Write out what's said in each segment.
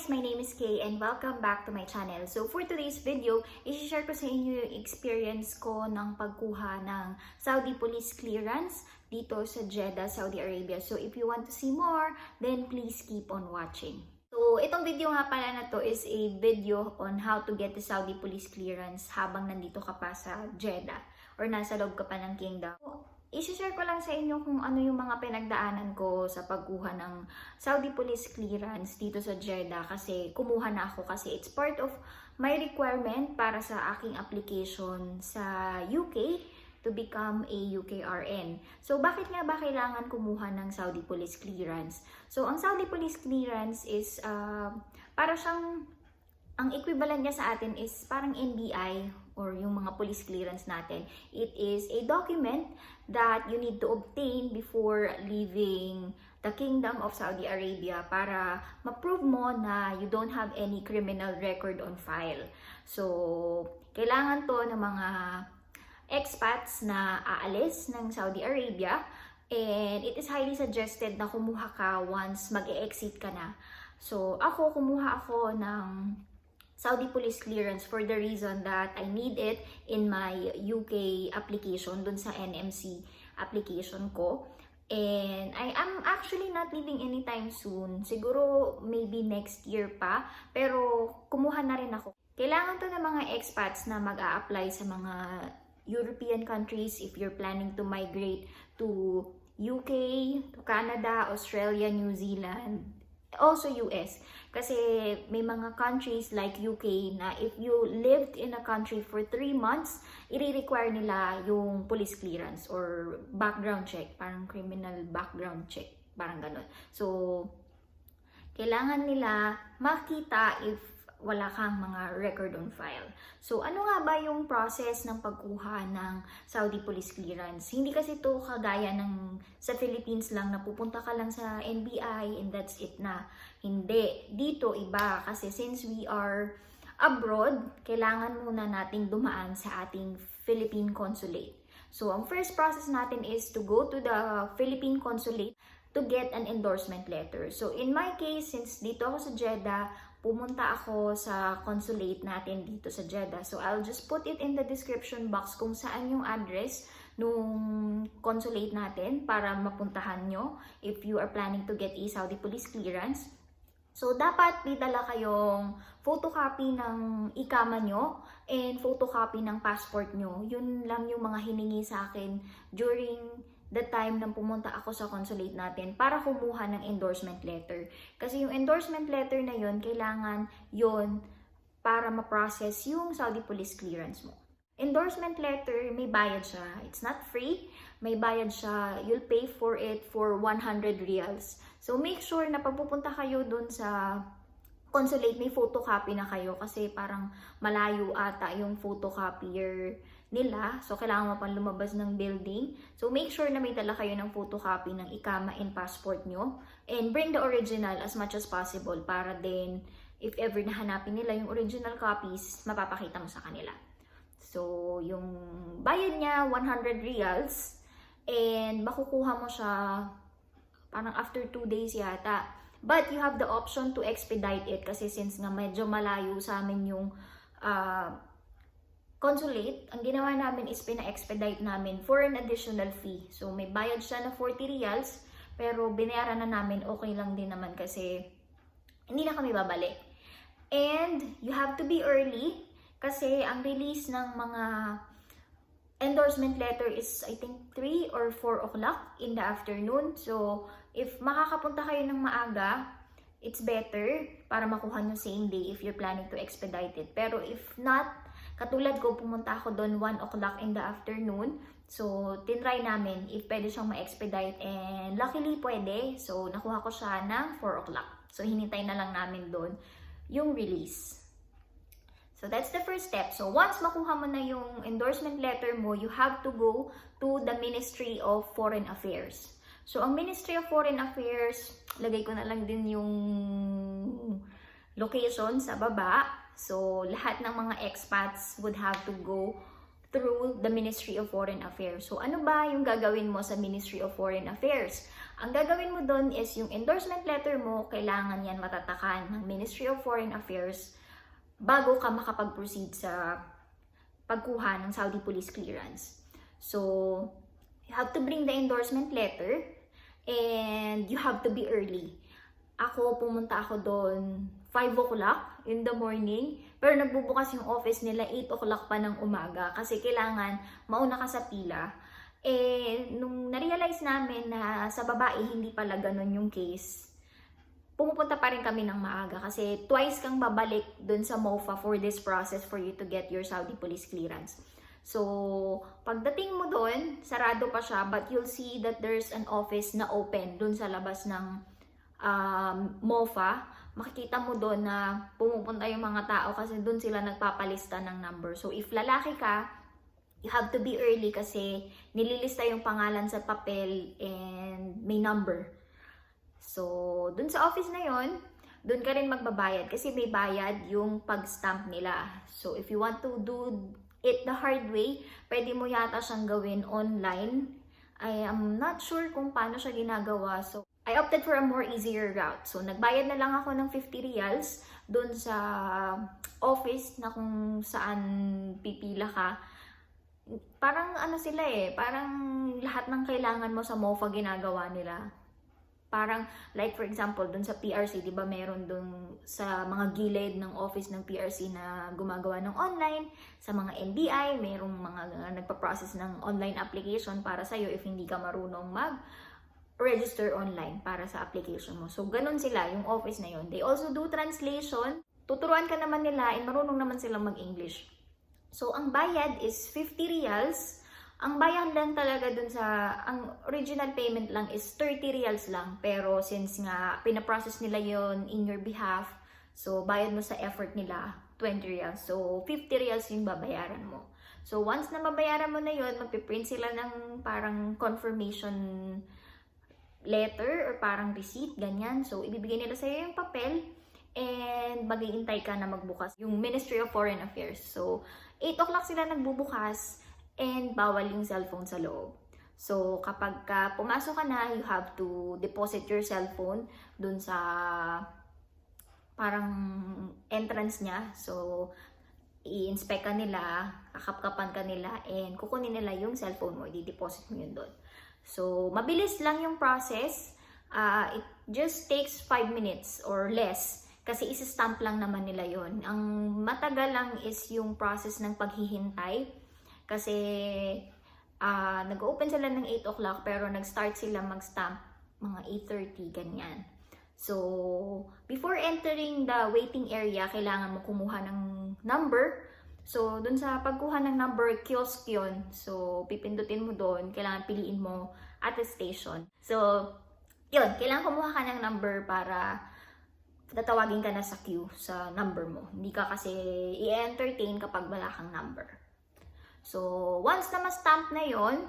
guys! My name is Kay and welcome back to my channel. So for today's video, i-share ko sa inyo yung experience ko ng pagkuha ng Saudi Police Clearance dito sa Jeddah, Saudi Arabia. So if you want to see more, then please keep on watching. So itong video nga pala na to is a video on how to get the Saudi Police Clearance habang nandito ka pa sa Jeddah or nasa loob ka pa ng kingdom. I-share ko lang sa inyo kung ano yung mga pinagdaanan ko sa pagkuha ng Saudi Police Clearance dito sa Jeddah kasi kumuha na ako kasi it's part of my requirement para sa aking application sa UK to become a UKRN. So bakit nga ba kailangan kumuha ng Saudi Police Clearance? So ang Saudi Police Clearance is para siyang, ang equivalent niya sa atin is parang NBI or yung mga police clearance natin. It is a document that you need to obtain before leaving the Kingdom of Saudi Arabia para ma-prove mo na you don't have any criminal record on file. So, kailangan to ng mga expats na aalis ng Saudi Arabia and it is highly suggested na kumuha ka once mag-e-exit ka na. So, kumuha ako ng Saudi Police Clearance for the reason that I need it in my UK application, dun sa NMC application ko. And I am actually not leaving anytime soon. Siguro maybe next year pa. Pero kumuha na rin ako. Kailangan to ng mga expats na mag-a-apply sa mga European countries if you're planning to migrate to UK, to Canada, Australia, New Zealand, also US. Kasi may mga countries like UK na if you lived in a country for 3 months, i-require nila yung police clearance or background check, parang criminal background check, parang ganun. So, kailangan nila makita if wala kang mga record on file. So, ano nga ba yung process ng pagkuha ng Saudi Police Clearance? Hindi kasi ito kagaya ng sa Philippines lang na pupunta ka lang sa NBI and that's it na. Hindi. Dito iba kasi since we are abroad, kailangan muna nating dumaan sa ating Philippine Consulate. So, ang first process natin is to go to the Philippine Consulate to get an endorsement letter. So, in my case, since dito ako sa Jeddah, pumunta ako sa consulate natin dito sa Jeddah. So, I'll just put it in the description box kung saan yung address nung consulate natin para mapuntahan nyo if you are planning to get a Saudi Police Clearance. So, dapat may dala kayong photocopy ng ikama nyo and photocopy ng passport nyo. Yun lang yung mga hiningi sa akin during the time nang pumunta ako sa consulate natin para kumuha ng endorsement letter. Kasi yung endorsement letter na yun, kailangan yun para ma-process yung Saudi Police Clearance mo. Endorsement letter, may bayad siya. It's not free. May bayad siya. You'll pay for it for 100 riyals. So make sure na pagpupunta kayo dun sa consulate, may photocopy na kayo kasi parang malayo ata yung photocopier nila. So, kailangan mo pang lumabas ng building. So, make sure na may dala kayo ng photocopy ng ikama and passport nyo. And bring the original as much as possible para din, if ever nahanapin nila yung original copies, mapapakita mo sa kanila. So, yung bayad niya, 100 riyals. And makukuha mo siya parang after 2 days yata. But you have the option to expedite it kasi since nga medyo malayo sa amin yung consulate, ang ginawa namin is pina-expedite namin for an additional fee. So, may bayad siya na 40 riyals, pero binayaran na namin, okay lang din naman kasi hindi na kami babalik. And, you have to be early kasi ang release ng mga endorsement letter is, I think, 3 or 4 o'clock in the afternoon. So, if makakapunta kayo ng maaga, it's better para makuha nyo same day if you're planning to expedite it. Pero if not, katulad ko, pumunta ako doon 1 o'clock in the afternoon. So, tinry namin if pwede siyang ma-expedite and luckily pwede. So, nakuha ko siya ng 4 o'clock. So, hinintay na lang namin doon yung release. So, that's the first step. So, once makuha mo na yung endorsement letter mo, you have to go to the Ministry of Foreign Affairs. So, ang Ministry of Foreign Affairs, lagay ko na lang din yung location sa baba. So, lahat ng mga expats would have to go through the Ministry of Foreign Affairs. So ano ba yung gagawin mo sa Ministry of Foreign Affairs? Ang gagawin mo doon is yung endorsement letter mo, kailangan yan matatakan ng Ministry of Foreign Affairs bago ka makapag-proceed sa pagkuha ng Saudi Police Clearance. So, you have to bring the endorsement letter and you have to be early. Pumunta ako doon 5 o'clock in the morning, pero nagbubukas yung office nila 8 o'clock pa ng umaga kasi kailangan mauna ka sa pila. Nung na-realize namin na sa babae hindi pala ganun yung case, pumupunta pa rin kami ng maaga kasi twice kang babalik dun sa MOFA for this process for you to get your Saudi Police Clearance. So, pagdating mo dun, sarado pa siya, but you'll see that there's an office na open dun sa labas ng MOFA. Makikita mo doon na pumupunta yung mga tao kasi doon sila nagpapalista ng number. So, if lalaki ka, you have to be early kasi nililista yung pangalan sa papel and may number. So, doon sa office na yon, doon ka rin magbabayad kasi may bayad yung pag-stamp nila. So, if you want to do it the hard way, pwede mo yata siyang gawin online. I am not sure kung paano siya ginagawa. So, I opted for a more easier route. So, nagbayad na lang ako ng 50 riyals doon sa office na kung saan pipila ka. Parang ano sila parang lahat ng kailangan mo sa MOFA ginagawa nila. Parang, like for example, doon sa PRC, di ba meron doon sa mga gilid ng office ng PRC na gumagawa ng online. Sa mga NBI, merong mga nagpa-process ng online application para sa'yo if hindi ka marunong register online para sa application mo. So, ganun sila, yung office na yun. They also do translation. Tuturuan ka naman nila and marunong naman silang mag-English. So, ang bayad is 50 riyals. Ang bayad lang talaga dun ang original payment lang is 30 riyals lang. Pero since nga, pinaprocess nila yon in your behalf, so, bayad mo sa effort nila, 20 riyals. So, 50 riyals yung babayaran mo. So, once na mabayaran mo na yon, magpiprint sila ng parang confirmation letter or parang receipt, ganyan. So, ibibigay nila sa'yo yung papel and mag-iintay ka na magbukas yung Ministry of Foreign Affairs. So, 8 o'clock sila nagbubukas and bawal yung cellphone sa loob. So, kapag pumasok ka na, you have to deposit your cellphone dun sa parang entrance niya. So, i-inspect ka nila, kakapkapan ka nila, and kukunin nila yung cellphone mo, i-deposit mo yun doon. So, mabilis lang yung process. It just takes 5 minutes or less kasi isi-stamp lang naman nila yon. Ang matagal lang is yung process ng paghihintay kasi nag-open sila ng 8 o'clock pero nag-start sila mag-stamp mga 8:30, ganyan. So, before entering the waiting area, kailangan mo kumuha ng number. So, dun sa pagkuha ng number, kiosk yun. So, pipindutin mo doon. Kailangan piliin mo attestation. So, yun. Kailangan kumuha ka ng number para tatawagin ka na sa queue sa number mo. Hindi ka kasi i-entertain kapag wala kang number. So, once na ma-stamp na yon,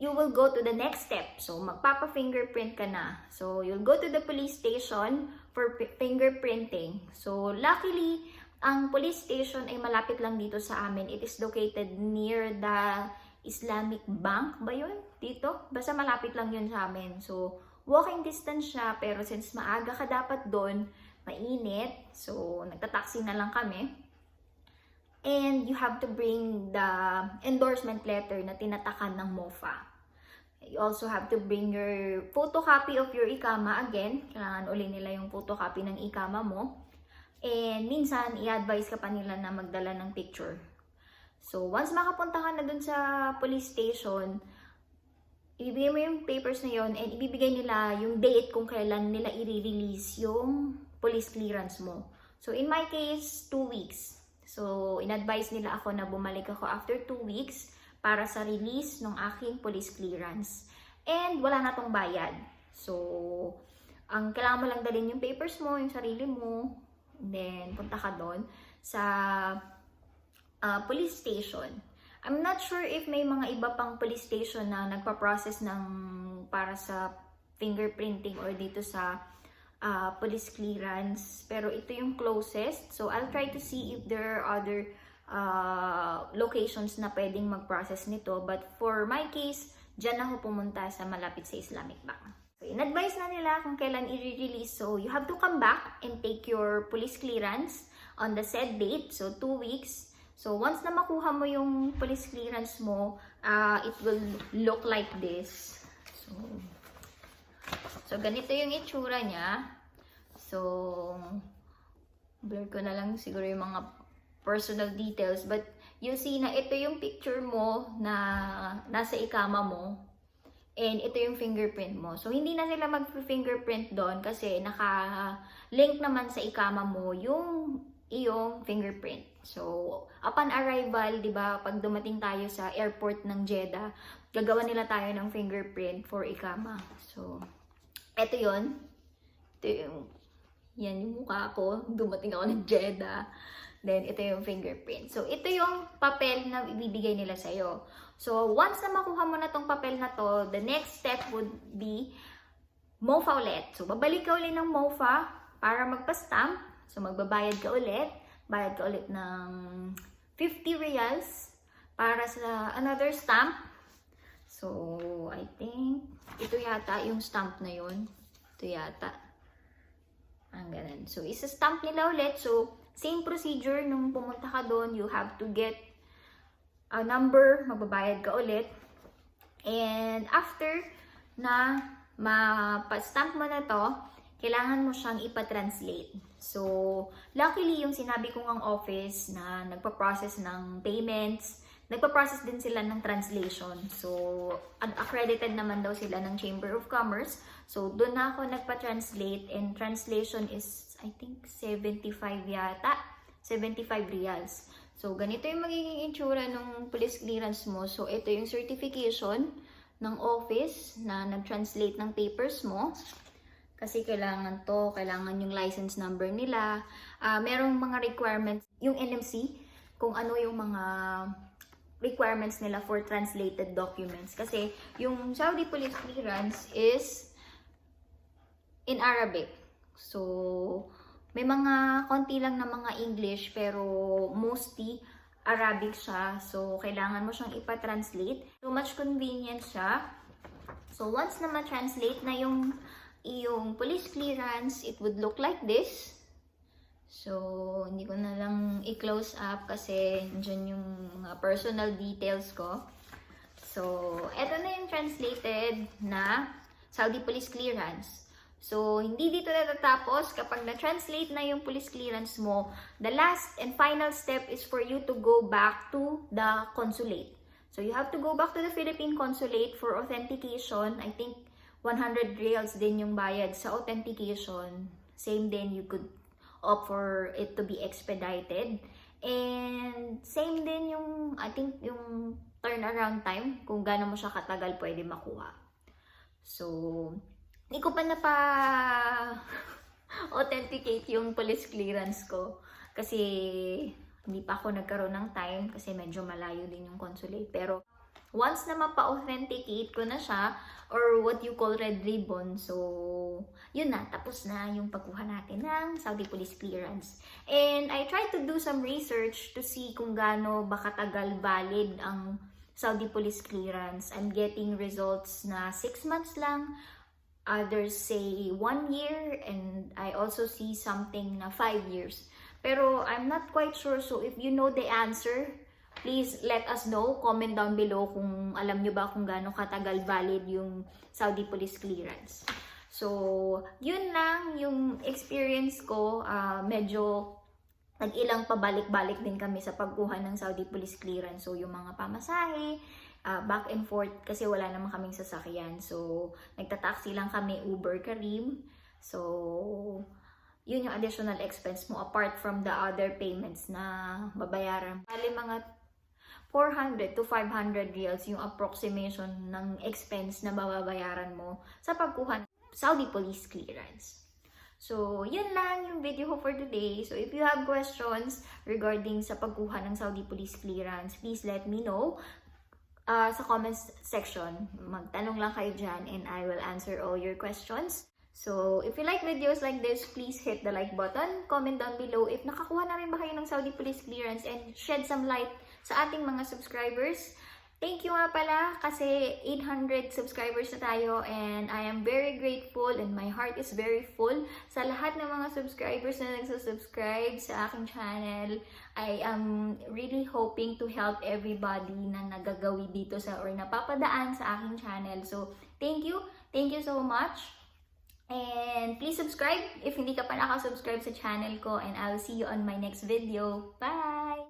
you will go to the next step. So, magpapa-fingerprint ka na. So, you'll go to the police station for fingerprinting. So, luckily, ang police station ay malapit lang dito sa amin. It is located near the Islamic Bank ba yun? Dito? Basta malapit lang yun sa amin. So, walking distance siya. Pero since maaga ka dapat doon, mainit. So, nagtataxi na lang kami. And you have to bring the endorsement letter na tinatakan ng MOFA. You also have to bring your photocopy of your ikama again. Kailangan uli nila yung photocopy ng ikama mo. And minsan, i-advise ka pa nila na magdala ng picture. So, once makapunta ka na dun sa police station, ibibigay mo yung papers na yon and ibibigay nila yung date kung kailan nila i-release yung police clearance mo. So, in my case, 2 weeks. So, in-advise nila ako na bumalik ako after 2 weeks para sa release ng aking police clearance. And wala na tong bayad. So, ang kailangan mo lang dalhin yung papers mo, yung sarili mo, then, punta ka doon sa police station. I'm not sure if may mga iba pang police station na nagpa-process ng para sa fingerprinting or dito sa police clearance. Pero ito yung closest. So, I'll try to see if there are other locations na pwedeng mag-process nito. But for my case, dyan ako pumunta sa malapit sa Islamic Bank. So, in-advise na nila kung kailan i-release. So, you have to come back and take your police clearance on the said date. So, 2 weeks. So, once na makuha mo yung police clearance mo, it will look like this. So, ganito yung itsura niya. So, blur ko na lang siguro yung mga personal details. But, you see na ito yung picture mo na nasa ikama mo. And ito yung fingerprint mo. So, hindi na sila mag-fingerprint doon kasi naka-link naman sa ikama mo yung iyong fingerprint. So, upon arrival, di ba, pag dumating tayo sa airport ng Jeddah, gagawa nila tayo ng fingerprint for ikama. So, ito yun. Yan yung mukha ko. Dumating ako ng Jeddah. Then, ito yung fingerprint. So, ito yung papel na ibibigay nila sa'yo. So, once na makuha mo na tong papel na to, the next step would be MOFA ulit. So, babalik ka ulit ng MOFA para magpa-stamp. So, magbabayad ka ulit. Bayad ka ulit ng 50 reals para sa another stamp. So, I think, ito yata yung stamp na yun. Ito yata. Ang ganun. So, isa-stamp nila ulit. So, same procedure nung pumunta ka doon. You have to get a number. Magbabayad ka ulit. And after na mapa-stamp mo na to, kailangan mo siyang ipa-translate. So, luckily yung sinabi kong ang office na nagpa-process ng payments, nagpa-process din sila ng translation. So, accredited naman daw sila ng Chamber of Commerce. So, doon na ako nagpa-translate and translation is, I think, 75 yata. 75 reals. So, ganito yung magiging itsura ng police clearance mo. So, ito yung certification ng office na nag-translate ng papers mo. Kasi kailangan yung license number nila. Merong mga requirements, yung NMC, kung ano yung mga requirements nila for translated documents. Kasi yung Saudi police clearance is in Arabic. So, may mga konti lang na mga English, pero mostly Arabic siya. So, kailangan mo siyang ipa-translate. So, much convenience siya. So, once na ma-translate na yung police clearance, it would look like this. So, hindi ko na lang i-close up kasi dyan yung mga personal details ko. So, eto na yung translated na Saudi police clearance. So, hindi dito natatapos. Kapag na-translate na yung police clearance mo, the last and final step is for you to go back to the consulate. So, you have to go back to the Philippine consulate for authentication. I think 100 reals din yung bayad sa authentication. Same din, you could opt for it to be expedited. And same din yung, I think, yung turnaround time, kung gaano mo siya katagal pwede makuha. So, hindi ko pa authenticate yung police clearance ko. Kasi, hindi pa ako nagkaroon ng time kasi medyo malayo din yung consulate. Pero, once na mapa-authenticate ko na siya, or what you call red ribbon, so, yun na, tapos na yung pagkuha natin ng Saudi police clearance. And I tried to do some research to see kung gaano ba katagal valid ang Saudi police clearance. I'm getting results na 6 months lang, others say 1 year, and I also see something na 5 years. Pero I'm not quite sure, so if you know the answer, please let us know. Comment down below kung alam nyo ba kung gaano katagal valid yung Saudi police clearance. So, yun lang yung experience ko. Medyo nag-ilang pabalik-balik din kami sa pagkuha ng Saudi police clearance. So, yung mga pamasahe, back and forth kasi wala naman kaming sasakyan. So, nagtataxi lang kami, Uber, Karim. So, yun yung additional expense mo apart from the other payments na babayaran. Bali mga 400 to 500 reals yung approximation ng expense na babayaran mo sa pagkuha ng Saudi police clearance. So, yun lang yung video ko for today. So, if you have questions regarding sa pagkuha ng Saudi police clearance, please let me know sa comments section. Magtanong lang kayo dyan and I will answer all your questions. So, if you like videos like this, please hit the like button, comment down below if nakakuha na rin ba kayo ng Saudi police clearance, and shed some light sa ating mga subscribers. Thank you nga pala kasi 800 subscribers na tayo, and I am very grateful and my heart is very full sa lahat ng mga subscribers na nagsusubscribe sa aking channel. I am really hoping to help everybody na nagagawi dito or napapadaan sa aking channel. So, thank you so much. And please subscribe if hindi ka pa nakasubscribe sa channel ko, and I'll see you on my next video. Bye!